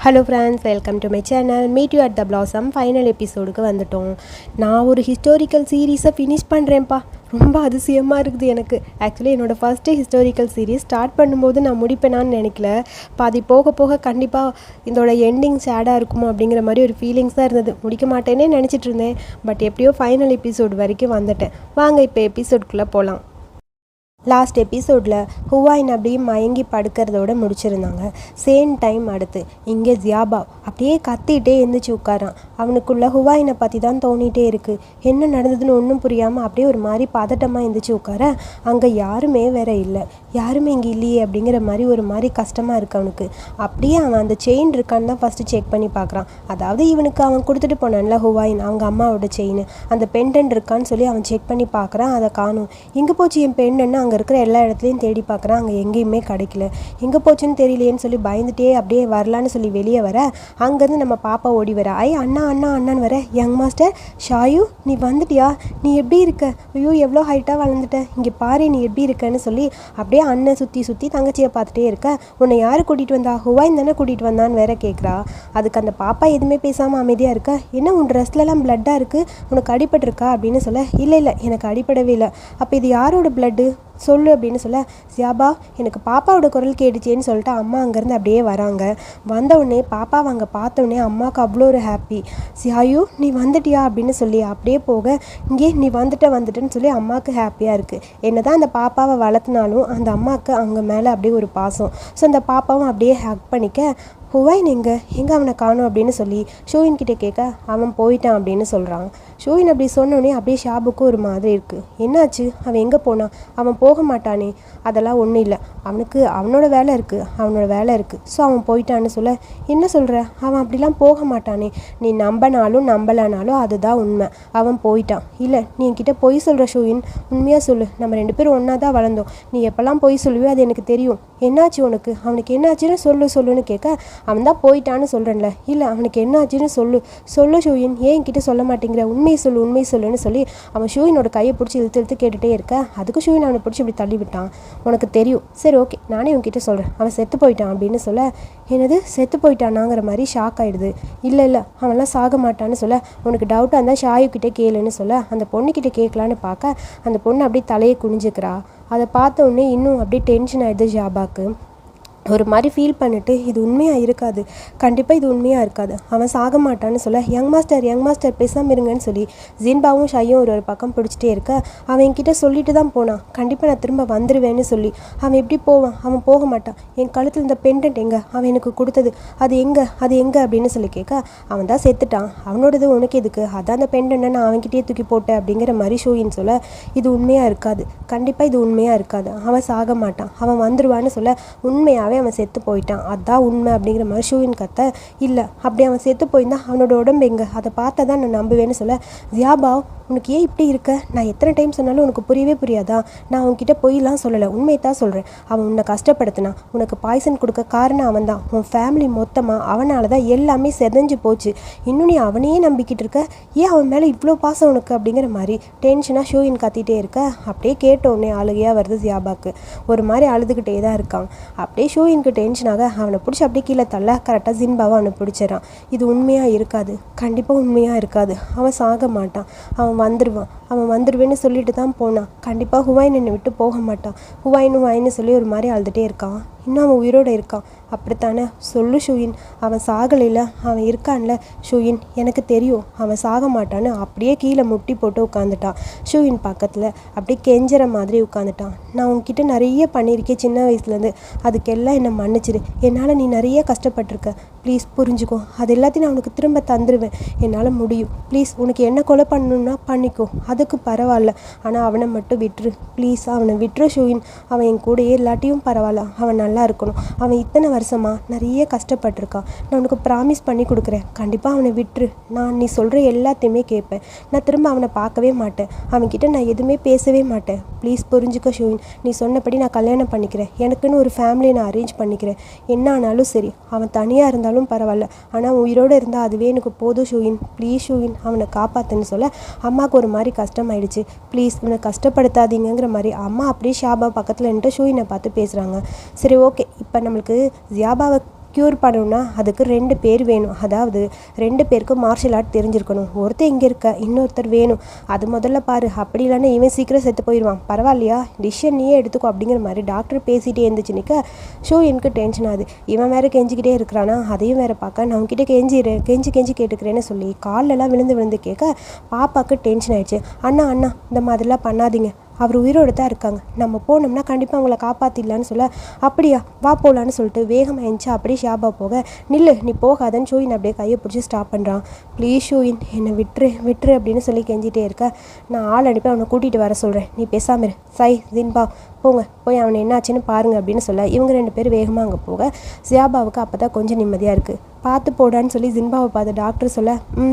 Hello friends, welcome to my channel. Meet you at the blossom final எபிசோடுக்கு வந்துட்டோம். நான் ஒரு ஹிஸ்டாரிக்கல் சீரீஸை ஃபினிஷ் பண்ணுறேன்ப்பா. ரொம்ப அதிசயமாக இருக்குது எனக்கு. ஆக்சுவலி என்னோடய ஃபஸ்ட்டு ஹிஸ்டாரிக்கல் சீரீஸ் ஸ்டார்ட் பண்ணும்போது நான் முடிப்பேனான்னு நினைக்கல. பாதி போக போக கண்டிப்பாக இதோட எண்டிங் சேடாக இருக்குமோ அப்படிங்கிற மாதிரி ஒரு ஃபீலிங்ஸ் தான் இருந்தது. முடிக்க மாட்டேனே நினச்சிட்டு இருந்தேன். பட் எப்படியோ ஃபைனல் எபிசோடு வரைக்கும் வந்துட்டேன். வாங்க இப்போ எபிசோடுக்குள்ளே போகலாம். லாஸ்ட் எபிசோடில் ஹுவாயின் அப்படியே மயங்கி படுக்கிறதோட முடிச்சிருந்தாங்க. சேம் டைம் அடுத்து இங்கே ஜியாபா அப்படியே கத்திகிட்டே எழுந்திரிச்சு உட்காரான். அவனுக்குள்ள ஹுவாயினை பற்றி தான் தோணிகிட்டே இருக்குது. என்ன நடந்ததுன்னு ஒன்றும் புரியாமல் அப்படியே ஒரு மாதிரி பதட்டமாக எழுந்திரிச்சு உட்கார. அங்கே யாருமே வேற இல்லை, யாருமே இங்கே இல்லையே அப்படிங்கிற மாதிரி ஒரு மாதிரி கஷ்டமாக இருக்குது அவனுக்கு. அப்படியே அவன் அந்த செயின் இருக்கான்னு தான் ஃபஸ்ட்டு செக் பண்ணி பார்க்குறான். அதாவது இவனுக்கு அவன் கொடுத்துட்டு போனான்ல ஹுவாயின், அவங்க அம்மாவோட செயின், அந்த பெண்டன்ட் இருக்கான்னு சொல்லி அவன் செக் பண்ணி பார்க்குறான். அதை காணும். எங்கே போச்சு என் பெண்டன்னு அங்கே இருக்கிற எல்லா இடத்துலையும் தேடி பார்க்குறான். அங்கே எங்கேயுமே கிடைக்கல. எங்கே போச்சுன்னு தெரியலையேன்னு சொல்லி பயந்துட்டே அப்படியே வரலான்னு சொல்லி வெளியே வர, அங்கேருந்து நம்ம பாப்பா ஓடி வர. அண்ணா அண்ணா அண்ணான்னு வர. யங் மாஸ்டர் ஷாயு, நீ வந்துட்டியா? நீ எப்படி இருக்க? ஐயோ எவ்வளோ ஹைட்டாக வளர்ந்துட்ட, இங்கே பாரு நீ எப்படி இருக்கன்னு சொல்லி அப்படியே அண்ணன் சுற்றி தங்கச்சியை பார்த்துட்டே இருக்க. உன்னை யார் கூட்டிகிட்டு வந்தா? ஹுவாயின் தானே கூட்டிகிட்டு வந்தான்னு வேற கேட்குறா. அதுக்கு அந்த பாப்பா எதுவுமே பேசாமல் அமைதியாக இருக்கா. என்ன உன் ட்ரெஸ்லலாம் பிளட்டாக இருக்குது, உனக்கு அடிபட்டிருக்கா அப்படின்னு சொல்ல. இல்லை எனக்கு அடிப்படவே இல்லை. அப்போ இது யாரோட பிளட்டு சொல்லு அப்படின்னு சொல்ல. ஜியாபா, எனக்கு பாப்பாவோட குரல் கேட்டுச்சேன்னு சொல்லிட்டு அம்மா அங்கேருந்து அப்படியே வராங்க. வந்தவுடனே பாப்பாவை அங்கே பார்த்தோடனே அம்மாவுக்கு அவ்வளோ ஒரு ஹாப்பி. சியாயு நீ வந்துட்டியா அப்படின்னு சொல்லி அப்படியே போக, இங்கே நீ வந்துட்டேன்னு சொல்லி அம்மாவுக்கு ஹாப்பியாக இருக்குது. என்ன தான் அந்த பாப்பாவை வளர்த்துனாலும் அந்த அம்மாவுக்கு அவங்க மேலே அப்படியே ஒரு பாசம். ஸோ அந்த பாப்பாவும் அப்படியே ஹக் பண்ணிக்க. ஹுவாயின் எங்கே அவனை காணும் அப்படின்னு சொல்லி ஷூயின் கிட்டே கேட்க, அவன் போயிட்டான் அப்படின்னு சொல்கிறான். ஷூயின் அப்படி சொன்னோடனே அப்படியே ஷாபுக்கும் ஒரு மாதிரி இருக்குது. என்னாச்சு, அவன் எங்கே போனான்? அவன் போக மாட்டானே. அதெல்லாம் ஒன்றும் இல்லை, அவனுக்கு அவனோட வேலை இருக்குது. ஸோ அவன் போயிட்டான்னு சொல்ல. என்ன சொல்கிற? அவன் அப்படிலாம் போக மாட்டானே. நீ நம்பினாலும் நம்பலானாலும் அதுதான் உண்மை. அவன் போயிட்டான். இல்லை நீ என்கிட்ட பொய் சொல்கிற ஷூயின், உண்மையாக சொல்லு. நம்ம 2 பேரும் ஒன்றா தான் வளர்ந்தோம். நீ எப்போல்லாம் பொய் சொல்லுவியோ அது எனக்கு தெரியும். என்னாச்சு உனக்கு? அவனுக்கு என்னாச்சுன்னு சொல்லுன்னு கேட்க, அவன் தான் போயிட்டான்னு சொல்கிறேன்ல. இல்லை அவனுக்கு என்ன ஆச்சுன்னு சொல்லு ஷூயின், ஏன் என்கிட்ட சொல்ல மாட்டேங்கிற? உண்மை சொல்லுன்னு சொல்லி அவன் ஷூயினோட கையை பிடிச்சி இழுத்து கேட்டுகிட்டே இருக்க. அதுக்கு ஷூயின் அவனை பிடிச்சி இப்படி தள்ளி விட்டான். உனக்கு தெரியும், சரி ஓகே நானே உன்கிட்ட சொல்கிறேன், அவன் செத்து போயிட்டான் அப்படின்னு சொல்ல. என்னது செத்து போயிட்டானாங்கிற மாதிரி ஷாக் ஆகிடுது. இல்லை அவன்லாம் சாக மாட்டான்னு சொல்ல. உனக்கு டவுட்டாக இருந்தால் ஷாயுக்கிட்டே கேளுன்னு சொல்ல. அந்த பொண்ணுக்கிட்ட கேட்கலான்னு பார்க்க அந்த பொண்ணு அப்படியே தலையை குனிஞ்சுக்கிறா. அதை பார்த்த உடனே இன்னும் அப்படியே டென்ஷன் ஆகிடுது ஜாபாக்கு. ஒரு மாதிரி ஃபீல் பண்ணிட்டு, இது உண்மையாக இருக்காது, கண்டிப்பாக இது உண்மையாக இருக்காது, அவன் சாக மாட்டான்னு சொல்ல. யங் மாஸ்டர் பேசாமல் இருங்கன்னு சொல்லி ஜின்பாவும் ஷையும் ஒரு பக்கம் பிடிச்சிட்டே இருக்க. அவன் என்கிட்ட சொல்லிட்டு தான் போனான், கண்டிப்பாக நான் திரும்ப வந்துடுவேன்னு சொல்லி. அவன் எப்படி போவான்? அவன் போக மாட்டான். என் கழுத்தில் இந்த பெண்டன்ட் எங்கே? அவன் எனக்கு கொடுத்தது அது எங்கே அப்படின்னு சொல்லி கேட்க, அவன் தான் செத்துட்டான், அவனோடது உனக்கு எதுக்கு? அதான் அந்த பெண்டன்ட்டை நான் அவன்கிட்டயே தூக்கி போட்டேன் அப்படிங்கிற மாதிரி ஷோயின்னு சொல்ல. இது உண்மையாக இருக்காது, கண்டிப்பாக இது உண்மையாக இருக்காது, அவன் சாக மாட்டான், அவன் வந்துடுவான்னு சொல்ல. உண்மையாக அவன் செத்து போயிட்டான், அதான் உண்மை அப்படிங்கிற மாதிரி ஷூயின் கத்த. இல்லை அப்படி அவன் செத்து போயிருந்தான் அவனோட உடம்பு எங்கே? அதை பார்த்தா தான் நான் நம்புவேன்னு சொல்ல. ஜியாபா, உனக்கு ஏன் இப்படி இருக்க? நான் எத்தனை டைம் சொன்னாலும் உனக்கு புரியவே புரியாதா? நான் உன்கிட்ட பொய்லாம் சொல்லலை, உண்மையை தான் சொல்கிறேன். அவன் உன்னை கஷ்டப்படுத்தினான், உனக்கு பாய்சன் கொடுக்க காரணம் அவன் தான். உன் ஃபேமிலி மொத்தமாக அவனால தான் எல்லாமே செதஞ்சு போச்சு. இன்னும் நீ அவனையே நம்பிக்கிட்டு இருக்க. ஏன் அவன் மேலே இவ்வளோ பாசம் உனக்கு அப்படிங்கிற மாதிரி டென்ஷனாக ஷூயின் கத்திட்டே இருக்க. அப்படியே கேட்டோடனே அழுகையாக வருது ஜியாபாக்கு. ஒரு மாதிரி அழுதுகிட்டே தான் இருக்கான். அப்படியே ஷூயினுக்கு டென்ஷனாக அவனை பிடிச்சி அப்படியே கீழே தள்ள. கரெக்டாக ஜின்பாவை அவனை பிடிச்சிடறான். இது உண்மையாக இருக்காது, கண்டிப்பாக உண்மையாக இருக்காது, அவன் சாக மாட்டான், அவன் வந்துடுவேன்னு சொல்லிட்டு தான் போனான், கண்டிப்பாக ஹுவாயின் என்னை விட்டு போக மாட்டான். ஹுவாயின்னு சொல்லி ஒரு மாதிரி அழுதுகிட்டே இருக்கான். இன்னும் அவன் உயிரோடு இருக்கான் அப்படித்தானே? சொல்லு ஷூயின், அவன் சாகலையில், அவன் இருக்கான்ல ஷூயின், எனக்கு தெரியும் அவன் சாக மாட்டான்னு அப்படியே கீழே முட்டி போட்டு உட்காந்துட்டான். ஷூயின் பக்கத்தில் அப்படியே கெஞ்சுற மாதிரி உட்காந்துட்டான். நான் உன்கிட்ட நிறைய பண்ணியிருக்கேன் சின்ன வயசுலேருந்து, அதுக்கெல்லாம் என்னை மன்னிச்சிடு. என்னால் நீ நிறைய கஷ்டப்பட்டிருக்க, ப்ளீஸ் புரிஞ்சுக்கோ. அது எல்லாத்தையும் நான் உனக்கு திரும்ப தந்துடுவேன், என்னால் முடியும். ப்ளீஸ் உனக்கு என்ன கொலை பண்ணணுன்னா பண்ணிக்கோ, அதுக்கு பரவாயில்ல. ஆனால் அவனை மட்டும் விட்டுரு ப்ளீஸ், அவனை விட்டுரு ஷூயின். அவன் என் கூடயே இல்லாட்டியும் பரவாயில்ல, அவன் நல்லா இருக்கணும். அவன் இத்தனை வருஷமாக நிறைய கஷ்டப்பட்டிருக்கான். நான் உனக்கு ப்ராமிஸ் பண்ணி கொடுக்குறேன், கண்டிப்பாக அவனை விட்டுரு. நீ சொல்கிற எல்லாத்தையுமே கேட்பேன். நான் திரும்ப அவனை பார்க்கவே மாட்டேன், அவன்கிட்ட நான் எதுவுமே பேசவே மாட்டேன். ப்ளீஸ் புரிஞ்சுக்க ஷூயின். நீ சொன்னபடி நான் கல்யாணம் பண்ணிக்கிறேன், எனக்குன்னு ஒரு ஃபேமிலியை நான் அரேஞ்ச் பண்ணிக்கிறேன். என்ன ஆனாலும் சரி, அவன் தனியாக இருந்தாலும் பரவாயில்ல, ஆனால் உயிரோடு இருந்தால் அதுவே எனக்கு போதும் ஷூயின். ப்ளீஸ் ஷூயின், அவனை காப்பாற்றுன்னு சொல்ல. அம்மாவுக்கு ஒரு மாதிரி கஷ்டமாயிடுச்சு. ப்ளீஸ் இவனை கஷ்டப்படுத்தாதீங்கிற மாதிரி அம்மா அப்படியே ஷாபா பக்கத்தில் நின்று ஷூயினை பார்த்து பேசுகிறாங்க. சரி ஓகே, இப்போ நம்மளுக்கு ஜியாபாவை க்யூர் பண்ணணும்னா அதுக்கு 2 பேர் வேணும். அதாவது 2 பேருக்கு மார்ஷல் ஆர்ட் தெரிஞ்சிருக்கணும். ஒருத்தர் இங்கே இருக்க, இன்னொருத்தர் வேணும். அது முதல்ல பாரு. அப்படி இல்லைன்னா இவன் சீக்கிரம் செத்து போயிடுவான். பரவாயில்லையா, டிசிஷன் நீயே எடுத்துக்கோ அப்படிங்கிற மாதிரி டாக்டர் பேசிகிட்டே இருந்துச்சு நிற்க ஷோ எனக்கு டென்ஷன் ஆகுது. இவன் வேறு கெஞ்சிக்கிட்டே இருக்கிறானா, அதையும் வேறு பார்க்க நான் உங்ககிட்ட கெஞ்சி கேட்டுக்கிறேன்னு சொல்லி காலெல்லாம் விழுந்து கேட்க பாப்பாவுக்கு டென்ஷன் ஆயிடுச்சு. அண்ணா இந்த மாதிரிலாம் பண்ணாதீங்க, அவர் உயிரோடு தான் இருக்காங்க, நம்ம போனோம்னா கண்டிப்பாக அவங்கள காப்பாற்றிடலான்னு சொல்ல அப்படியா வா போகலான்னு சொல்லிட்டு வேகமாக எழுந்துச்சு. அப்படியே ஷியாபா போக நில்லு நீ போகாதன்னு ஷூயின் அப்படியே கையை பிடிச்சி ஸ்டாப் பண்ணுறான். ப்ளீஸ் ஷூயின் என்னை விட்டுரு அப்படின்னு சொல்லி கெஞ்சிட்டே இருக்க நான் ஆள் அனுப்பி அவனை கூட்டிகிட்டு வர சொல்கிறேன், நீ பேசாம இரு. சை ஜின்பா போய் அவனை என்னாச்சுன்னு பாருங்க அப்படின்னு சொல்ல இவங்க 2 பேர் வேகமாக அங்கே போக ஷியாபாவுக்கு அப்போ தான் கொஞ்சம் நிம்மதியாக இருக்குது. பார்த்து போடான்னு சொல்லி ஜின்பாவை பார்த்து டாக்டர் சொல்ல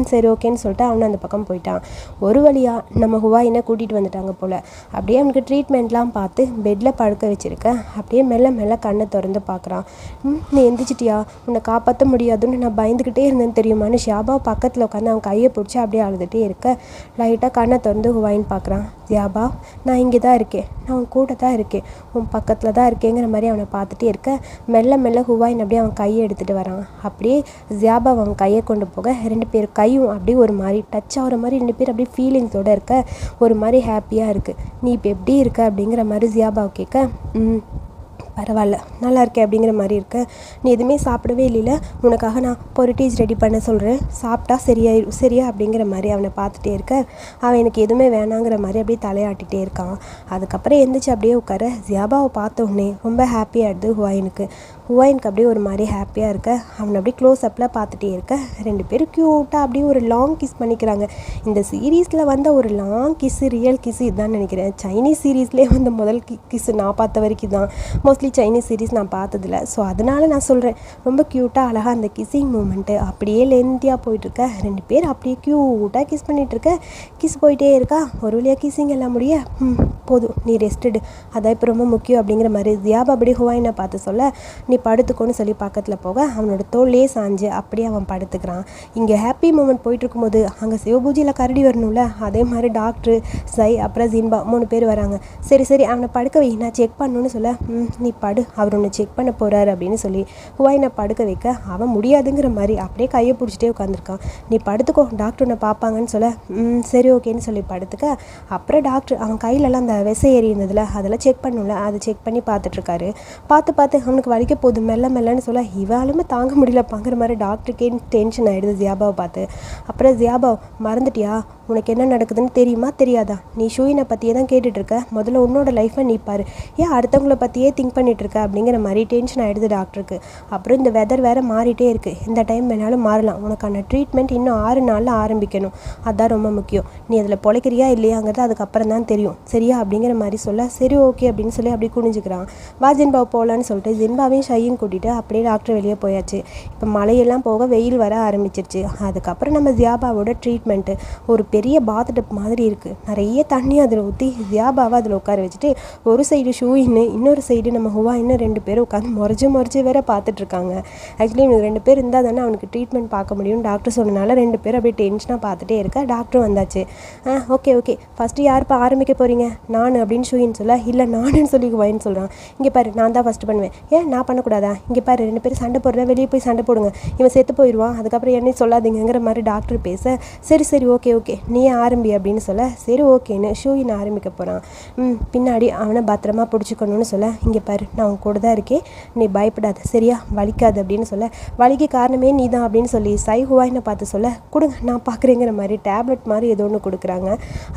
சரி ஓகேன்னு சொல்லிட்டு அவனை அந்த பக்கம் போயிட்டான். ஒரு வழியாக நம்ம ஹுவாயினை கூட்டிகிட்டு வந்துட்டாங்க போல். அப்படியே அவனுக்கு ட்ரீட்மெண்ட்லாம் பார்த்து பெட்டில் படுக்க வச்சுருக்கேன். அப்படியே மெல்ல கண்ணை திறந்து பார்க்குறான். நீ எந்திரிச்சிட்டியா, உன்னை காப்பாற்ற முடியாதுன்னு நான் பயந்துக்கிட்டே இருந்தேன்னு தெரியுமான்னு ஷியாபாவை பக்கத்தில் உட்காந்து அவன் கையை பிடிச்சி அப்படியே அழுதுகிட்டே இருக்க லைட்டாக கண்ணை திறந்து ஹுவாயின்னு பார்க்குறான். ஷியாபா நான் இங்கே தான் இருக்கேன், நான் உன் கூட தான் இருக்கேன், உன் பக்கத்தில் தான் இருக்கேங்கிற மாதிரி அவனை பார்த்துட்டே இருக்க மெல்ல ஹுவாயின் அப்படியே அவன் கையை எடுத்துகிட்டு வரான். அப்படியே ஷியாபா அவன் கையை கொண்டு போக 2 பேர் கையும் அப்படியே ஒரு மாதிரி டச் ஆகிற மாதிரி 2 பேர் அப்படியே ஃபீலிங்ஸோடு இருக்க ஒரு மாதிரி ஹாப்பியாக இருக்குது. நீ இப்போ எப்படி இருக்க அப்படிங்கிற மாதிரி ஷியாபாவை கேட்க பரவாயில்ல நல்லா இருக்கே அப்படிங்கிற மாதிரி இருக்கு. நீ எதுவுமே சாப்பிடவே இல்லைல்ல, உனக்காக நான் பொரிட்டீஸ் ரெடி பண்ண சொல்கிறேன், சாப்பிட்டா சரியா அப்படிங்கிற மாதிரி அவனை பார்த்துட்டே இருக்க அவன் எனக்கு எதுவுமே வேணாங்கிற மாதிரி அப்படியே தலையாட்டிகிட்டே இருக்கான். அதுக்கப்புறம் எந்திரிச்சு அப்படியே உட்கார ஷியாபாவை பார்த்த உடனே ரொம்ப ஹாப்பியாகிடுது ஹுவாயினுக்கு அப்படியே ஒரு மாதிரி ஹாப்பியாக இருக்க அவனை அப்படியே க்ளோஸ் அப்பில் பார்த்துட்டே இருக்க 2 பேரும் க்யூட்டாக அப்படியே ஒரு லாங் கிஸ் பண்ணிக்கிறாங்க. இந்த சீரீஸில் வந்த ஒரு லாங் கிஸ்ஸு ரியல் கிஸ்ஸு இதுதான் நினைக்கிறேன். சைனீஸ் சீரீஸ்லேயே வந்த முதல் கிஸ்ஸு நான் பார்த்த வரைக்கும் தான். மோஸ்ட்லி சைனீஸ் சீரீஸ் நான் பார்த்ததில்ல. ஸோ அதனால் நான் சொல்கிறேன் ரொம்ப க்யூட்டாக அழகாக அந்த கிஸ்ஸிங் மூமெண்ட்டு அப்படியே லென்த்தியாக போயிட்டுருக்க 2 பேர் அப்படியே க்யூட்டாக கிஸ் பண்ணிகிட்ருக்க கிஸ் போயிட்டே இருக்கா. ஒரு வழியாக கிஸ்ஸிங் எல்லாம் முடிய போதும் நீ ரெஸ்டடு, அதான் இப்போ ரொம்ப முக்கியம் அப்படிங்கிற மாதிரி ஷியாபா அப்படியே ஹுவாயினை பார்த்து சொல்ல நீ படுத்துக்கோன்னு சொல்லி பக்கத்தில் போக அவனோட தோல்லே சாஞ்சு அப்படியே அவன் படுத்துக்கிறான். இங்கே ஹாப்பி மூமெண்ட் போயிட்டு இருக்கும்போது அங்கே சிவபூஜையில் கரடி வரணும்ல, அதே மாதிரி டாக்டரு சை அப்புறம் ஜின்பா 3 பேர் வராங்க. சரி அவனை படுக்க வை, நான் செக் பண்ணணுன்னு சொல்ல நீ படு, அவர் ஒன்று செக் பண்ண போகிறாரு அப்படின்னு சொல்லி ஹுவாயினை படுக்க வைக்க அவன் முடியாதுங்கிற மாதிரி அப்படியே கையை பிடிச்சிட்டே உட்காந்துருக்கான். நீ படுத்துக்கோ, டாக்டர் உன்னை பார்ப்பாங்கன்னு சொல்ல சரி ஓகேன்னு சொல்லி படுத்துக்க. அப்புறம் டாக்டர் அவன் கையிலலாம் அந்த விசை ஏறி இருந்ததில் அதெல்லாம் செக் பண்ணல, அதை செக் பண்ணி பார்த்துட்ருக்காரு. பார்த்து அவனுக்கு வலிக்க போகுது மெல்லன்னு சொல்ல இவாலுமே தாங்க முடியலப்பாங்கிற மாதிரி டாக்டருக்கே டென்ஷன் ஆகிடுது ஷியாபாவை பார்த்து. அப்புறம் ஷியாபா மறந்துட்டியா, உனக்கு என்ன நடக்குதுன்னு தெரியாதா, நீ ஷூயினை பற்றியே தான் கேட்டுட்ருக்க, முதல்ல உன்னோட லைஃப்பை நீ பாரு, ஏன் அடுத்தவங்கள பற்றியே திங்க் பண்ணிகிட்ருக்க அப்படிங்கிற மாதிரி டென்ஷன் ஆகிடுது டாக்டருக்கு. அப்புறம் இந்த வெதர் வேறு மாறிட்டே இருக்குது, இந்த டைம் வேணாலும் மாறலாம், உனக்கான ட்ரீட்மெண்ட் இன்னும் 6 நாளில் ஆரம்பிக்கணும், அதுதான் ரொம்ப முக்கியம், நீ அதில் பொழைக்கிறியா இல்லையாங்கிறது அதுக்கப்புறம் தான் தெரியும் சரியா அப்படிங்கிற மாதிரி சொல்ல சரி ஓகே அப்படின்னு சொல்லி அப்படி குனிஞ்சுக்கிறான். வா ஜின்பாவை போகலான்னு சொல்லிட்டு ஜின்பாவையும் ஷையும் கூட்டிகிட்டு அப்படியே டாக்டர் வெளியே போயாச்சு. இப்போ மழையெல்லாம் போக வெயில் வர ஆரம்பிச்சிருச்சு. அதுக்கப்புறம் நம்ம ஷியாபாவோட ட்ரீட்மெண்ட்டு ஒரு பெரிய பாத் டப் மாதிரி இருக்குது, நிறைய தண்ணி அதில் ஊற்றி ஷியாபாவை அதில் உட்கார வச்சுட்டு ஒரு சைடு ஷூயின்னு இன்னொரு சைடு நம்ம ஹுவாயின்னு 2 பேரும் உட்காந்து முறைச்சு வேற பார்த்துட்ருக்காங்க. ஆக்சுவலி இவங்க 2 பேர் இருந்தால் தானே அவனுக்கு ட்ரீட்மெண்ட் பார்க்க முடியும் டாக்டர் சொன்னனால 2 பேரும் அப்படியே டென்ஷனாக பார்த்துட்டே இருக்க. டாக்டர் வந்தாச்சு. ஓகே ஃபஸ்ட்டு யாருப்பா ஆரம்பிக்க போகிறீங்க, நான் அப்படின்னு ஷூயின்னு சொல்ல இல்லை நானுன்னு சொல்லி ஹுவாயின்னு சொல்கிறான். இங்கே பாரு நான் தான் ஃபஸ்ட்டு பண்ணுவேன், ஏன் நான் பண்ணக்கூடாதா, இங்கே பாரு 2 பேரும் சண்டை போடுற, வெளியே போய் சண்டை போடுங்க, இவன் செத்து போயிடுவான், அதுக்கப்புறம் என்னையும் சொல்லாதீங்கிற மாதிரி டாக்டர் பேச சரி ஓகே நீ ஆரம்பி அப்படின்னு சொல்ல சரி ஓகேன்னு ஷூயின் ஆரம்பிக்க போகிறான். பின்னாடி அவனை பத்திரமா பிடிச்சிக்கணும்னு சொல்ல இங்கே பாரு நான் உன் கூட தான் இருக்கேன், நீ பயப்படாத சரியா, வலிக்காது அப்படின்னு சொல்ல வலிக்கு காரணமே நீ தான் அப்படின்னு சொல்லி சை ஹுவாயினை பார்த்து சொல்ல கொடுங்க நான் பார்க்குறேங்கிற மாதிரி டேப்லெட் மாதிரி ஏதோ ஒன்று கொடுக்குறாங்க.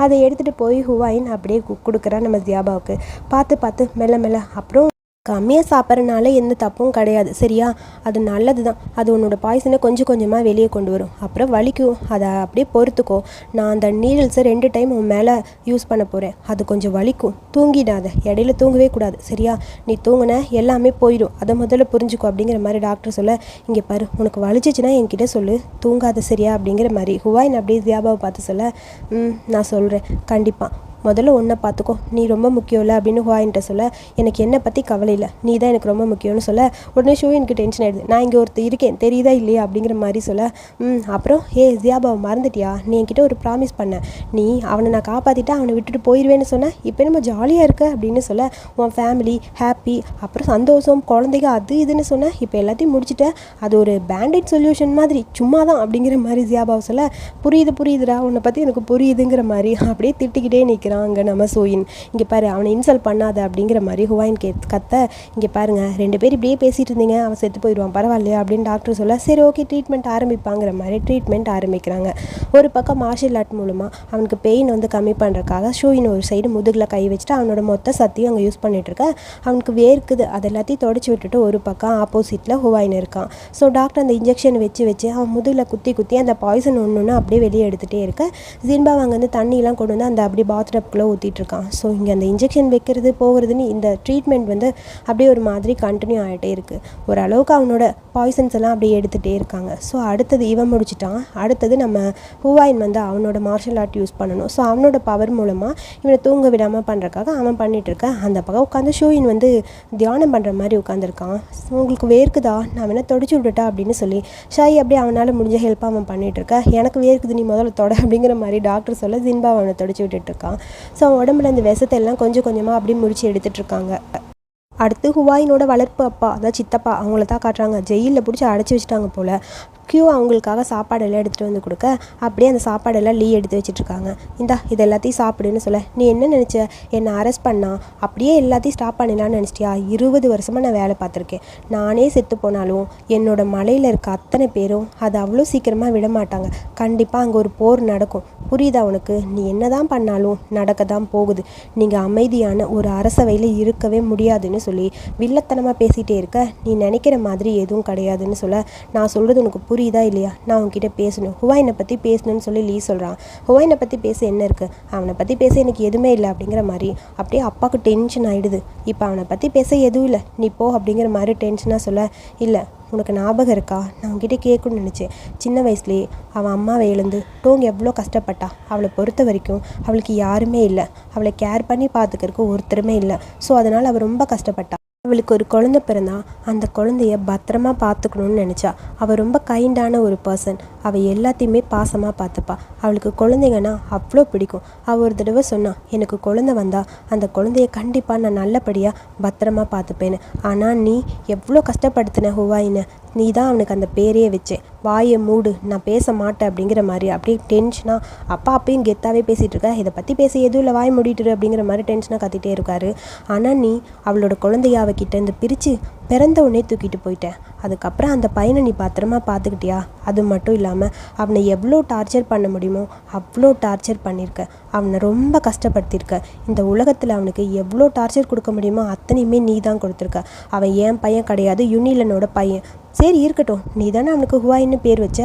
அதை எடுத்துகிட்டு போய் ஹுவாயின் அப்படியே கொடுக்குறான் நம்ம ஷியாபாவுக்கு. பார்த்து மெல்ல அப்புறம் கம்மியாக சாப்பிட்றனால எந்த தப்பும் கிடையாது சரியா, அது நல்லது தான், அது உன்னோட பாய்சனை கொஞ்சம் கொஞ்சமாக வெளியே கொண்டு வரும், அப்புறம் வலிக்கும், அதை அப்படியே பொறுத்துக்கோ, நான் அந்த நீடில்ஸை 2 டைம் உன் மேலே யூஸ் பண்ண போகிறேன், அது கொஞ்சம் வலிக்கும், தூங்கிடாத, இடையில தூங்கவே கூடாது சரியா, நீ தூங்கின எல்லாமே போயிடும், அதை முதல்ல புரிஞ்சுக்கோ அப்படிங்கிற மாதிரி டாக்டர் சொல்ல இங்கே பாரு உனக்கு வலிச்சிச்சுன்னா என்கிட்ட சொல்லு, தூங்காத சரியா அப்படிங்கிற மாதிரி ஹுவாயின் அப்படியே ஷியாபாவை பார்த்து சொல்ல நான் சொல்கிறேன் கண்டிப்பாக முதல்ல உன்னை பார்த்துக்கோ, நீ ரொம்ப முக்கியம் இல்லை அப்படின்னு ஹுவாயின்ட்ட சொல்ல, எனக்கு என்னை பற்றி கவலை இல்லை, நீ தான் எனக்கு ரொம்ப முக்கியம்னு சொல்ல, உடனே ஷூயினுக்கு டென்ஷன் ஆயிடுது. நான் இங்கே ஒருத்தர் இருக்கேன் தெரியுதா இல்லையா அப்படிங்கிற மாதிரி சொல்ல, அப்புறம் ஜியாபாவை மறந்துட்டியா, நீ என்கிட்ட ஒரு ப்ராமிஸ் பண்ண, நீ அவனை நான் காப்பாற்றிட்டா அவனை விட்டுட்டு போயிடுவேன்னு சொன்னேன், இப்போ நம்ம ஜாலியாக இருக்க அப்படின்னு சொல்ல, உன் ஃபேமிலி ஹாப்பி, அப்புறம் சந்தோஷம், குழந்தைங்க அது இதுன்னு சொன்னேன், இப்போ எல்லாத்தையும் முடிச்சுட்டேன், அது ஒரு பேண்டேட் சொல்யூஷன் மாதிரி சும்மா தான் அப்படிங்கிற மாதிரி ஜியாபாவை சொல்ல, புரியுதுடா உன்னை பற்றி எனக்கு புரியுதுங்கிற மாதிரி அப்படியே திட்டிக்கிட்டே நிற்கிறான் அங்கே நம்ம சோயின். இங்கே பாரு அவனை இன்சல்ட் பண்ணாத அப்படிங்கிற மாதிரி ஹுவாயின் கத்த, இங்கே பாருங்க 2 பேர் இப்படியே பேசிகிட்டு இருந்தீங்க, அவன் செத்து போயிடுவான் பரவாயில்லையா அப்படின்னு டாக்டர் சொல்ல, சரி ஓகே ட்ரீட்மெண்ட் ஆரம்பிப்பாங்கிற மாதிரி ட்ரீட்மெண்ட் ஆரம்பிக்கிறாங்க. ஒரு பக்கம் மார்ஷியல் ஆர்ட் மூலமாக அவனுக்கு பெயின் வந்து கம்மி பண்ணுறதுக்காக ஷூயின் ஒரு சைடு முதுகில் கை வச்சுட்டு அவனோட மொத்த சக்தியும் அங்கே யூஸ் பண்ணிகிட்ருக்க, அவனுக்கு வேர்க்குது, அது எல்லாத்தையும் தொடச்சி விட்டுட்டு ஒரு பக்கம் ஆப்போசிட்டில் ஹுவாயின் இருக்கான். ஸோ டாக்டர் அந்த இன்ஜெக்ஷன் வச்சு அவன் முதுகில் குத்தி அந்த பாய்சன் ஒன்று அப்படியே வெளியே எடுத்துகிட்டே இருக்க, ஜின்பா அங்கே வந்து தண்ணியெலாம் கொண்டு வந்து அந்த அப்படி பாத்டப்குள்ளே ஊற்றிட்டுருக்கான். ஸோ இங்கே அந்த இன்ஜெக்ஷன் வைக்கிறது போகிறதுன்னு இந்த ட்ரீட்மெண்ட் வந்து அப்படியே ஒரு மாதிரி கண்டினியூ ஆகிட்டே இருக்குது. ஓரளவுக்கு அவனோட பாய்சன்ஸ் எல்லாம் அப்படியே எடுத்துகிட்டே இருக்காங்க. ஸோ அடுத்தது இவன் முடிச்சிட்டான், அடுத்தது நம்ம ஹுவாயின் வந்து அவனோட மார்ஷல் ஆர்ட் யூஸ் பண்ணணும். ஸோ அவனோட பவர் மூலமாக இவனை தூங்க விடாமல் பண்ணுறக்காக அவன் பண்ணிகிட்ருக்கான். அந்த பக்கம் உட்காந்து ஷூயின் வந்து தியானம் பண்ணுற மாதிரி உட்காந்துருக்கான். உங்களுக்கு வேர்க்குதா, நான் வேணால் தொடச்சி விட்டுட்டா அப்படின்னு சொல்லி ஷாய் அப்படியே அவனால் முடிஞ்ச ஹெல்ப்பாக அவன் பண்ணிகிட்ருக்க, எனக்கு வேர்க்குது நீ முதல்ல தொட அப்படிங்கிற மாதிரி டாக்டர் சொல்ல ஜின்பா அவனை தொடச்சி விட்டுட்ருக்கான். ஸோ அவன் உடம்புல அந்த விஷத்தை எல்லாம் கொஞ்சம் கொஞ்சமாக அப்படியே முடிச்சு எடுத்துகிட்ருக்காங்க. அடுத்து ஹுவாயினோட வளர்ப்பு அப்பா அதாவது சித்தப்பா அவங்கள தான் காட்டுறாங்க. ஜெயிலில் பிடிச்சி அடைச்சி வச்சுட்டாங்க போல். கியூ அவங்களுக்காக சாப்பாடெல்லாம் எடுத்துகிட்டு வந்து கொடுக்க, அப்படியே அந்த சாப்பாடெல்லாம் லீ எடுத்து வச்சுட்ருக்காங்க. இந்தா இது எல்லாத்தையும் சாப்பிடுன்னு சொல்ல, நீ என்ன நினச்ச, என்னை அரெஸ்ட் பண்ணா அப்படியே எல்லாத்தையும் ஸ்டாப் பண்ணிடலான்னு நினச்சிட்டியா, 20 வருஷமாக நான் வேலை பார்த்துருக்கேன், நானே செத்து போனாலும் என்னோட மலையில் இருக்க அத்தனை பேரும் அதை அவ்வளோ சீக்கிரமாக விட மாட்டாங்க, கண்டிப்பாக அங்கே ஒரு போர் நடக்கும், புரியுதா உனக்கு, நீ என்ன தான் பண்ணாலும் நடக்க தான் போகுது, நீங்கள் அமைதியான ஒரு அரசவையில் இருக்கவே முடியாதுன்னு சொல்லி வில்லத்தனமாக பேசிகிட்டே இருக்க, நீ நினைக்கிற மாதிரி எதுவும் கிடையாதுன்னு சொல்ல, நான் சொல்கிறது உனக்கு புரியுதா இல்லையா, நான் உன்கிட்ட பேசணும், ஹுவாயினை பற்றி பேசணும்னு சொல்லி லீ சொல்கிறான். ஹுவாயினை பற்றி பேச என்ன இருக்குது, அவனை பற்றி பேச எனக்கு எதுவுமே இல்லை அப்படிங்கிற மாதிரி அப்படியே அப்பாவுக்கு டென்ஷன் ஆகிடுது. இப்போ அவனை பற்றி பேச எதுவும் இல்லை, நீ போ அப்படிங்கிற மாதிரி டென்ஷனாக சொல்ல, இல்லை உனக்கு ஞாபகம் இருக்கா, நான் உங்ககிட்ட கேட்கணும்னு நினச்சேன், சின்ன வயசுலேயே அவன் அம்மாவை எழுந்து டோங் எவ்வளோ கஷ்டப்பட்டா, அவளை பொறுத்த வரைக்கும் அவளுக்கு யாருமே இல்லை, அவளை கேர் பண்ணி பார்த்துக்கிறதுக்கு ஒருத்தருமே இல்லை, ஸோ அதனால் அவள் ரொம்ப கஷ்டப்பட்டா, அவளுக்கு ஒரு குழந்தை பிறந்தா அந்த குழந்தைய பத்திரமா பார்த்துக்கணும்னு நினச்சா, அவள் ரொம்ப கைண்டான ஒரு பர்சன், அவள் எல்லாத்தையுமே பாசமாக பார்த்துப்பா, அவளுக்கு குழந்தைங்கன்னா அவ்வளோ பிடிக்கும், அவள் ஒரு தடவை சொன்னான், எனக்கு குழந்தை வந்தால் அந்த குழந்தைய கண்டிப்பாக நான் நல்லபடியாக பத்திரமா பார்த்துப்பேன்னு, ஆனால் நீ எவ்வளோ கஷ்டப்படுத்தின ஹுவாயினை, நீ தான் அவனுக்கு அந்த பேரையே வச்சேன், வாயை மூடு நான் பேச மாட்டேன் அப்படிங்கிற மாதிரி அப்படியே டென்ஷனாக அப்பா அப்பயும் கெத்தாவே பேசிகிட்டு இருக்க, இதை பற்றி பேச எதுவும் இல்லை வாய் மூடிட்டுரு அப்படிங்கிற மாதிரி டென்ஷனாக கத்திட்டே இருக்காரு. ஆனால் நீ அவளோட குழந்தைய அவகிட்ட இருந்து பிரித்து பிறந்த உடனே தூக்கிட்டு போயிட்டேன், அதுக்கப்புறம் அந்த பையனை நீ பத்திரமா பார்த்துக்கிட்டியா, அது மட்டும் இல்லாமல் அவனை எவ்வளோ டார்ச்சர் பண்ண முடியுமோ அவ்வளோ டார்ச்சர் பண்ணியிருக்க, அவனை ரொம்ப கஷ்டப்படுத்தியிருக்க, இந்த உலகத்தில் அவனுக்கு எவ்வளோ டார்ச்சர் கொடுக்க முடியுமோ அத்தனையுமே நீ தான் கொடுத்துருக்க, அவன் என் பையன் கிடையாது, யுனிலனோட பையன், சரி இருக்கட்டும், நீ தானே அவனுக்கு ஹுவாயின்னு பேர் வச்ச,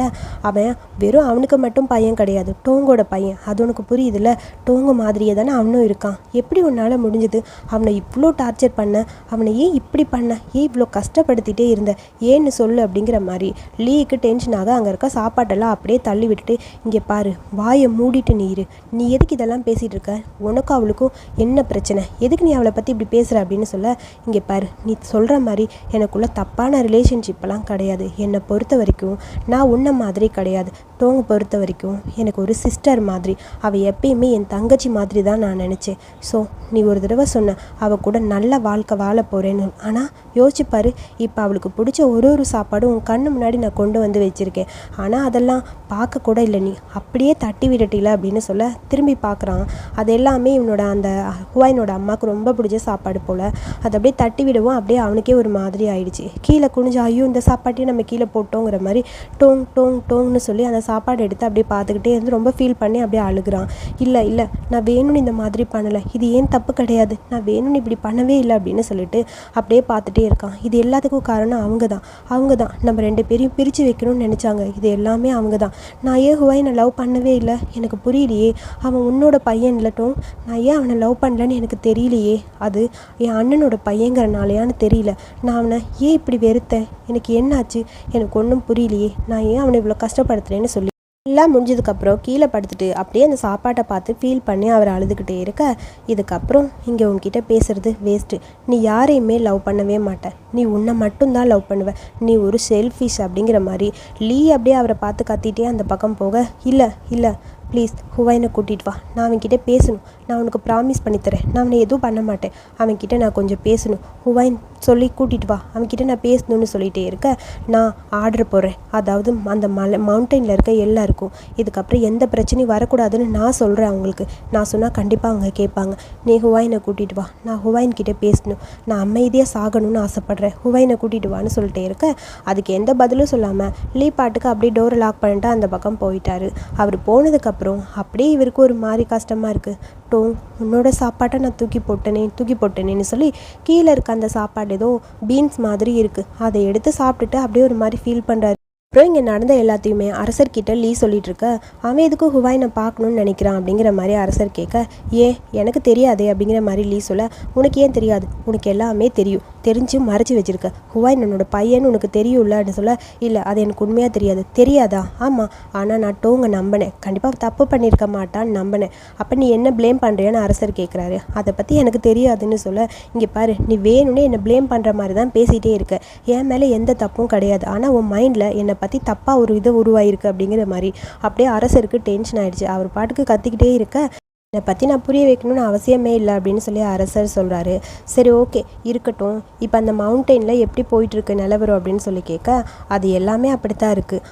அவன் வெறும் அவனுக்கு மட்டும் பையன் கிடையாது, டோங்கோட பையன், அது உனக்கு புரியுதுல்ல, டோங்கு மாதிரியே தானே அவனும் இருக்கான், எப்படி உன்னால் முடிஞ்சது, அவனை இவ்வளோ டார்ச்சர் பண்ண, அவனை ஏன் இப்படி பண்ண, ஏன் இவ்வளோ கஷ்டப்படுத்திட்டே இருந்த, ஏன்னு சொல்லு அப்படிங்கிற மாதிரி லீக்கு டென்ஷனாக அங்கே இருக்க சாப்பாட்டெல்லாம் அப்படியே தள்ளி விட்டுட்டு, இங்கே பாரு வாயை மூடிட்டு நீ எதுக்கு இதெல்லாம் பேசிகிட்டு இருக்க, உனக்கும் அவளுக்கும் என்ன பிரச்சனை, எதுக்கு நீ அவளை பற்றி இப்படி பேசுகிற அப்படின்னு சொல்ல, இங்கே பாரு நீ சொல்கிற மாதிரி எனக்குள்ள தப்பான ரிலேஷன்ஷிப்பெல்லாம் கிடையாது, என்னை பொறுத்த வரைக்கும் நான் உன்ன மாதிரி கிடையாது, டோங்கை பொறுத்த வரைக்கும் எனக்கு ஒரு சிஸ்டர் மாதிரி, அவள் எப்பயுமே என் தங்கச்சி மாதிரி தான் நான் நினச்சேன், ஸோ நீ ஒரு தடவை சொன்ன அவள் கூட நல்ல வாழ்க்கை வாழ போகிறேன்னு, ஆனால் யோசிச்சுப்பாரு இப்போ அவளுக்கு பிடிச்ச ஒரு சாப்பாடும் உன் கண்ணு முன்னாடி நான் கொண்டு வந்து வச்சுருக்கேன், ஆனால் அதெல்லாம் பார்க்க கூட இல்லை, நீ அப்படியே தட்டி விடட்டில அப்படின்னு சொல்ல திரும்பி பார்க்குறான், அது எல்லாமே இவனோட அந்த ஹுவாயினோட அம்மாவுக்கு ரொம்ப பிடிச்ச சாப்பாடு போல், அதை அப்படியே தட்டி விடவும் அப்படியே அவனுக்கே ஒரு மாதிரி ஆயிடுச்சு, கீழே குனிஞ்சு ஐயோ இந்த சாப்பாட்டையும் நம்ம கீழே போட்டோங்கிற மாதிரி டோங் டோங் டோங்னு சொல்லி அந்த சாப்பாடு எடுத்து அப்படியே பார்த்துக்கிட்டே இருந்து ரொம்ப ஃபீல் பண்ணி அப்படியே அழுகிறான். இல்லை நான் வேணும்னு இந்த மாதிரி பண்ணலை, இது ஏன் தப்பு கிடையாது, நான் வேணும்னு இப்படி பண்ணவே இல்லை அப்படின்னு சொல்லிட்டு அப்படியே பார்த்துட்டே இருக்கான். இது எல்லாத்துக்கும் காரணம் அவங்க தான் நம்ம 2 பேரையும் பிரித்து வைக்கணும்னு நினச்சாங்க, இது எல்லாமே அவங்க தான், நான் ஏன் ஹுவாயினை லவ் பண்ணவே இல்லை, எனக்கு புரியலையே, அவன் உன்னோட பையன் இல்லட்டும், நான் ஏன் அவனை லவ் பண்ணலன்னு எனக்கு தெரியலையே, அது என் அண்ணனோட பையங்கிறனாலையான்னு தெரியல, நான் அவனை ஏன் இப்படி வெறுத்தேன், எனக்கு என்னாச்சு, எனக்கு ஒன்றும் புரியலையே, நான் ஏன் அவனை இவ்வளோ கஷ்டப்படுத்துறேன்னு சொல்லி எல்லாம் முடிஞ்சதுக்கப்புறம் கீழே படுத்துட்டு அப்படியே அந்த சாப்பாட்டை பார்த்து ஃபீல் பண்ணி அவர் அழுதுகிட்டே இருக்க, இதுக்கப்புறம் இங்கே உன்கிட்ட பேசுறது வேஸ்ட்டு. நீ யாரையுமே லவ் பண்ணவே மாட்ட, நீ உன்னை மட்டும்தான் லவ் பண்ணுவ, நீ ஒரு செல்ஃபிஷ் அப்படிங்கிற மாதிரி லீ அப்படியே அவரை பார்த்து கத்திட்டே அந்த பக்கம் போக, இல்லை இல்லை ப்ளீஸ் ஹுவாயினை கூட்டிகிட்டு வா, நான் அவன்கிட்ட பேசணும், நான் உனக்கு ப்ராமிஸ் பண்ணித்தரேன், நான் அவனை எதுவும் பண்ண மாட்டேன், அவன்கிட்ட நான் கொஞ்சம் பேசணும், ஹுவாயின் சொல்லி கூட்டிகிட்டு வா, அவன்கிட்ட நான் பேசணும்னு சொல்லிகிட்டே இருக்க, நான் ஆர்டர் போடுறேன், அதாவது அந்த மவுண்டனில் இருக்க எல்லாருக்கும் இதுக்கப்புறம் எந்த பிரச்சனையும் வரக்கூடாதுன்னு நான் சொல்கிறேன் அவங்களுக்கு, நான் சொன்னால் கண்டிப்பாக அவங்க கேட்பாங்க, நீ ஹுவாயினை கூட்டிகிட்டு வா, நான் ஹுவாயின்கிட்ட பேசணும், நான் அமைதியாக சாகணும்னு ஆசைப்பட்றேன், ஹுவாயினை கூட்டிகிட்டு வான்னு சொல்லிட்டே இருக்க, அதுக்கு எந்த பதிலும் சொல்லாமல் லீ பாட்டுக்கு அப்படியே டோரை லாக் பண்ணிட்டு அந்த பக்கம் போயிட்டாரு. அவர் போனதுக்கப்புறம் அப்படியே இவருக்கு ஒரு மாதிரி கஷ்டமாக இருக்குது. டோங், உன்னோட சாப்பாட்டை நான் தூக்கி போட்டேனேன்னு சொல்லி கீழே இருக்க அந்த சாப்பாடு ஏதோ பீன்ஸ் மாதிரி இருக்குது, அதை எடுத்து சாப்பிட்டுட்டு அப்படியே ஒரு மாதிரி ஃபீல் பண்ணுறாரு. அப்புறம் இங்கே நடந்த எல்லாத்தையுமே அரசர்கிட்ட லீ சொல்லிட்டு இருக்க, அவன் எதுக்கும் ஹுவாயினை பார்க்கணுன்னு நினைக்கிறான் அப்படிங்கிற மாதிரி அரசர் கேட்க, ஏன் எனக்கு தெரியாதே அப்படிங்கிற மாதிரி லீ சொல்ல, உனக்கு ஏன் தெரியாது, உனக்கு எல்லாமே தெரியும், தெரிஞ்சும் மறைச்சி வச்சிருக்க, ஹுவாயின் என்னோட பையன்னு உனக்கு தெரியும்லன்னு சொல்ல, இல்லை அது எனக்கு உண்மையாக தெரியாதா, ஆமாம், ஆனால் நான் டோங்கை நம்பினேன், கண்டிப்பாக தப்பு பண்ணியிருக்க மாட்டான்னு நம்பினேன், அப்போ நீ என்ன ப்ளேம் பண்ணுறியான்னு அரசர் கேட்குறாரு. அதை பற்றி எனக்கு தெரியாதுன்னு சொல்ல, இங்கே பாரு, நீ வேணும்னே என்னை ப்ளேம் பண்ணுற மாதிரி தான் பேசிகிட்டே இருக்க, என் மேலே எந்த தப்பும் கிடையாது, ஆனால் உன் மைண்டில் என்னை பற்றி தப்பாக ஒரு இது உருவாயிருக்கு அப்படிங்கிற மாதிரி அப்படியே அரசருக்கு டென்ஷன் ஆகிடுச்சு. அவர் பாட்டுக்கு கத்திக்கிட்டே இருக்க, என்னை பற்றி நான் புரிய வைக்கணும்னு அவசியமே இல்லை அப்படின்னு சொல்லி அரசர் சொல்கிறாரு. சரி ஓகே இருக்கட்டும், இப்போ அந்த மவுண்டெயினில் எப்படி போயிட்டுருக்கு நிலவரம் அப்படின்னு சொல்லி கேட்க, அது எல்லாமே அப்படித்தான் இருக்குது,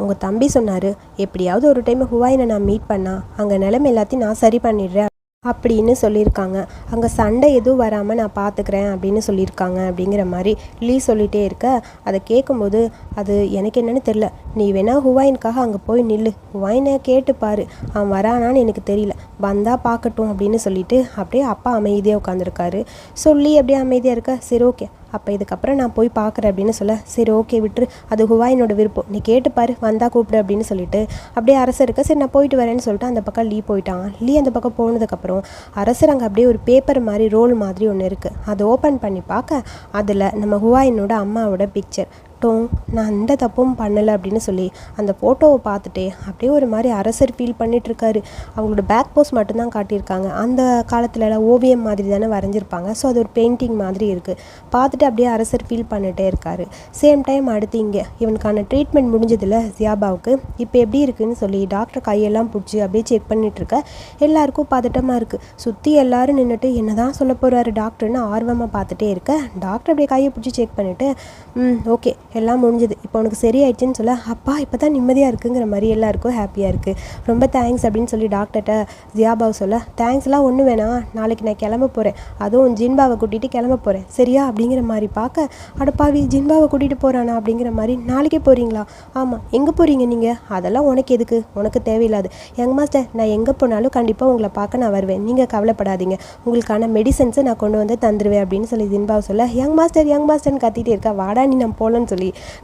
உங்கள் தம்பி சொன்னார் எப்படியாவது ஒரு டைம் ஹுவாயினை நான் மீட் பண்ணால் அங்கே நிலைமை எல்லாத்தையும் நான் சரி பண்ணிடுறேன் அப்படின்னு சொல்லியிருக்காங்க, அங்கே சண்டை எதுவும் வராமல் நான் பார்த்துக்கிறேன் அப்படின்னு சொல்லியிருக்காங்க அப்படிங்கிற மாதிரி லீ சொல்லிகிட்டே இருக்க, அதை கேட்கும்போது அது எனக்கு என்னென்னு தெரில, நீ வேணால் ஹுவாயினுக்காக அங்கே போய் நில்லு, ஹுவாயினை கேட்டுப்பாரு, அவன் வரானான்னு எனக்கு தெரியல, வந்தால் பார்க்கட்டும் அப்படின்னு சொல்லிட்டு அப்படியே அப்பா அமைதியாக உட்காந்துருக்காரு. சொல்லி அப்படியே அமைதியாக இருக்க, சரி ஓகே அப்போ இதுக்கப்புறம் நான் போய் பார்க்குறேன் அப்படின்னு சொல்ல, சரி ஓகே விட்டுரு, அது ஹுவாயினோட விருப்பம், நீ கேட்டுப்பாரு, வந்தால் கூப்பிடு அப்படின்னு சொல்லிட்டு அப்படியே அரசர் இருக்க, சரி நான் போயிட்டு வரேன்னு சொல்லிட்டு அந்த பக்கம் லீ போயிட்டான். லீ அந்த பக்கம் போனதுக்கப்புறம் அரசர் அங்கே அப்படியே ஒரு பேப்பர் மாதிரி ரோல் மாதிரி ஒன்று இருக்குது, அதை ஓப்பன் பண்ணி பார்க்க அதில் நம்ம ஹுவாயினோட அம்மாவோட பிக்சர். டோங், நான் எந்த தப்பும் பண்ணலை அப்படின்னு சொல்லி அந்த ஃபோட்டோவை பார்த்துட்டே அப்படியே ஒரு மாதிரி அரசர் ஃபீல் பண்ணிகிட்ருக்காரு. அவங்களோட பேக் போஸ்ட் மட்டும்தான் காட்டியிருக்காங்க, அந்த காலத்துலலாம் ஓவியம் மாதிரி தானே வரைஞ்சிருப்பாங்க, ஸோ அது ஒரு பெயிண்டிங் மாதிரி இருக்குது, பார்த்துட்டு அப்படியே அரசர் ஃபீல் பண்ணிகிட்டே இருக்கார். சேம் டைம் அடுத்து இங்கே இவனுக்கான ட்ரீட்மெண்ட் முடிஞ்சதில் ஜியாபாவுக்கு இப்போ எப்படி இருக்குதுன்னு சொல்லி டாக்டர் கையெல்லாம் பிடிச்சி அப்படியே செக் பண்ணிகிட்ருக்க, எல்லாருக்கும் பதட்டமாக இருக்குது, சுற்றி எல்லோரும் நின்றுட்டு என்ன தான் சொல்ல போகிறாரு டாக்டர்னு ஆர்வமாக பார்த்துட்டே இருக்க, டாக்டர் அப்படியே கையை பிடிச்சி செக் பண்ணிவிட்டு ஓகே எல்லாம் முடிஞ்சது, இப்போ உனக்கு சரியாயிடுச்சுன்னு சொல்ல, அப்பா இப்போ தான் நிம்மதியாக இருக்குங்கிற மாதிரி எல்லாருக்கும் ஹாப்பியாக இருக்குது, ரொம்ப தேங்க்ஸ் அப்படின்னு சொல்லி டாக்டர்கிட்ட ஜியாபாவை சொல்ல, தேங்க்ஸ்லாம் ஒன்றும் வேணாம், நாளைக்கு நான் கிளம்ப போகிறேன், அதுவும் ஜின்பாவை கூட்டிகிட்டு கிளம்ப போகிறேன் சரியா அப்படிங்கிற மாதிரி பார்க்க, அடப்பாவி ஜின்பாவை கூட்டிகிட்டு போகிறானா அப்படிங்கிற மாதிரி, நாளைக்கே போகிறீங்களா, ஆமாம் எங்கே போகிறீங்க நீங்கள், அதெல்லாம் உனக்கு எதுக்கு, உனக்கு தேவையில்லாது, யங் மாஸ்டர் நான் எங்கே போனாலும் கண்டிப்பாக உங்களை பார்க்க நான் வருவேன், நீங்கள் கவலைப்படாதீங்க, உங்களுக்கான மெடிசன்ஸை நான் கொண்டு வந்து தந்துடுவேன் அப்படின்னு சொல்லி ஜின்பாவை சொல்ல, யங் மாஸ்டர்னு கத்திகிட்டே இருக்கா, வாடா நீ நம்ம போகலன்னு சொல்லி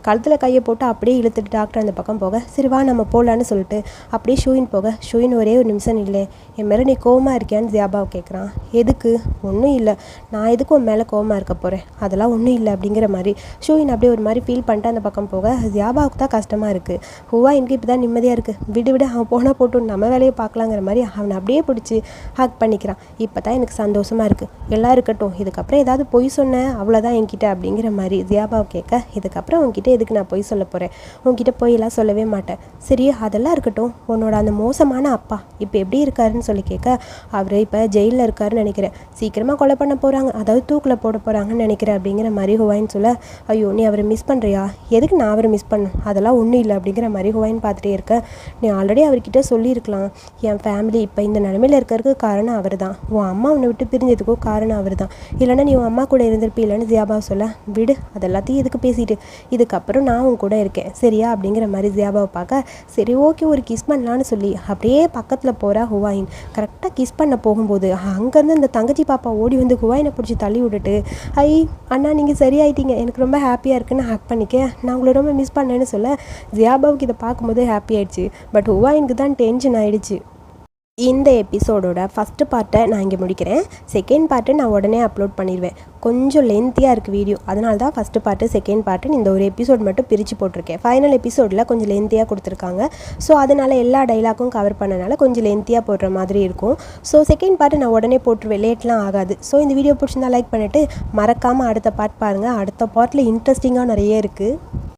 கழுத்தில் கையை போட்டு அப்படியே இழுத்துட்டு டாக்டர் அந்த பக்கம் போக, சரி வா நம்ம போகலான்னு சொல்லிட்டு அப்படியே ஷூயின் போக, ஷூயின் ஒரே ஒரு நிமிஷம் இல்லை, என் மேலே நீ கோவமாக இருக்கியான்னு ஜியாபாவை கேட்குறான். எதுக்கு, ஒன்றும் இல்லை, நான் எதுக்கு உன் மேலே கோவமாக இருக்க போகிறேன், அதெல்லாம் ஒன்றும் இல்லை அப்படிங்கிற மாதிரி ஷூயின் அப்படியே ஒரு மாதிரி ஃபீல் பண்ணிட்டு அந்த பக்கம் போக, ஜியாபாவுக்கு தான் கஷ்டமாக இருக்குது, ஹுவாயினுக்கு இப்போ தான் நிம்மதியாக இருக்குது, விடு அவன் போனால் போட்டு நம்ம வேலையை பார்க்கலாங்கிற மாதிரி அவனை அப்படியே பிடிச்சி ஹக் பண்ணிக்கிறான். இப்போ தான் எனக்கு சந்தோஷமாக இருக்குது, எல்லாம் இருக்கட்டும், இதுக்கப்புறம் ஏதாவது பொய் சொன்னேன் அவ்வளோதான் என்கிட்ட அப்படிங்கிற மாதிரி ஜியாபாவை கேட்க, இதுக்கப்புறம் உன்கிட்ட எதுக்கு நான் பொய் சொல்ல போகிறேன், உன்கிட்ட பொய்யெல்லாம் சொல்லவே மாட்டேன், சரி அதெல்லாம் இருக்கட்டும், உன்னோட அந்த மோசமான அப்பா இப்போ எப்படி இருக்காருன்னு சொல்லி கேட்க, அவர் இப்போ ஜெயிலில் இருக்காருன்னு நினைக்கிறேன், சீக்கிரமாக கொலை பண்ண போகிறாங்க, அதாவது தூக்கில் போட போகிறாங்கன்னு நினைக்கிறேன் அப்படிங்கிற மாதிரி ஹுவாயின் சொல்ல, ஐயோ நீ அவரை மிஸ் பண்ணுறியா, எதுக்கு நான் அவரை மிஸ் பண்ணணும், அதெல்லாம் ஒன்றும் இல்லை அப்படிங்கிற மாதிரி ஹுவாயின் பார்த்துட்டே இருக்க, நீ ஆல்ரெடி அவர்கிட்ட சொல்லியிருக்கலாம், என் ஃபேமிலி இப்போ இந்த நிலமையில் இருக்கிறதுக்கு காரணம் அவர் தான், உன் அம்மா உன்னை விட்டு பிரிஞ்சதுக்கும் காரணம் அவர் தான், இல்லைன்னா நீ உன் அம்மா கூட இருந்திருப்பீங்களன்னு ஜியாபா சொல்ல, விடு அதெல்லாத்தையும் எதுக்கு பேசிட்டு, இதுக்கப்புறம் நான் உன் கூட இருக்கேன் சரியா அப்படிங்கிற மாதிரி ஜியாபாவை பார்க்க, சரி ஓகே ஒரு கிஸ் பண்ணலான்னு சொல்லி அப்படியே பக்கத்தில் போகிறா ஹுவாயின். கரெக்டாக கிஸ் பண்ண போகும்போது அங்கேருந்து இந்த தங்கச்சி பாப்பா ஓடி வந்து ஹுவாயினை பிடிச்சி தள்ளி விட்டுட்டு, ஐ அண்ணா நீங்கள் சரியாயிட்டீங்க, எனக்கு ரொம்ப ஹாப்பியாக இருக்குன்னு ஹக் பண்ணிக்க, நான் உங்களை ரொம்ப மிஸ் பண்ணேன்னு சொல்ல, ஜியாபாவுக்கு இதை பார்க்கும்போது ஹாப்பி ஆயிடுச்சு, பட் ஹுவாயினுக்கு தான் டென்ஷன் ஆகிடுச்சு. இந்த எபிசோடோட ஃபஸ்ட்டு பார்ட்டை நான் இங்கே முடிக்கிறேன். செகண்ட் பார்ட்டு நான் உடனே அப்லோட் பண்ணிடுவேன். கொஞ்சம் லென்த்தியாக இருக்குது வீடியோ, அதனால தான் ஃபஸ்ட்டு பார்ட்டு செகண்ட் பார்ட்டுன்னு இந்த ஒரு எபிசோட் மட்டும் பிரித்து போட்டிருக்கேன். ஃபைனல் எபிசோடில் கொஞ்சம் லென்த்தியாக கொடுத்துருக்காங்க. ஸோ அதனால் எல்லா டைலாக்கும் கவர் பண்ணனால கொஞ்சம் லென்த்தியாக போடுற மாதிரி இருக்கும். ஸோ செகண்ட் பார்ட்டு நான் உடனே போட்டுருவேன், லேட்லாம் ஆகாது. ஸோ இந்த வீடியோ பிடிச்சிருந்தா லைக் பண்ணிவிட்டு மறக்காமல் அடுத்த பார்ட் பாருங்கள். அடுத்த பார்ட்டில் இன்ட்ரெஸ்டிங்காக நிறைய இருக்குது.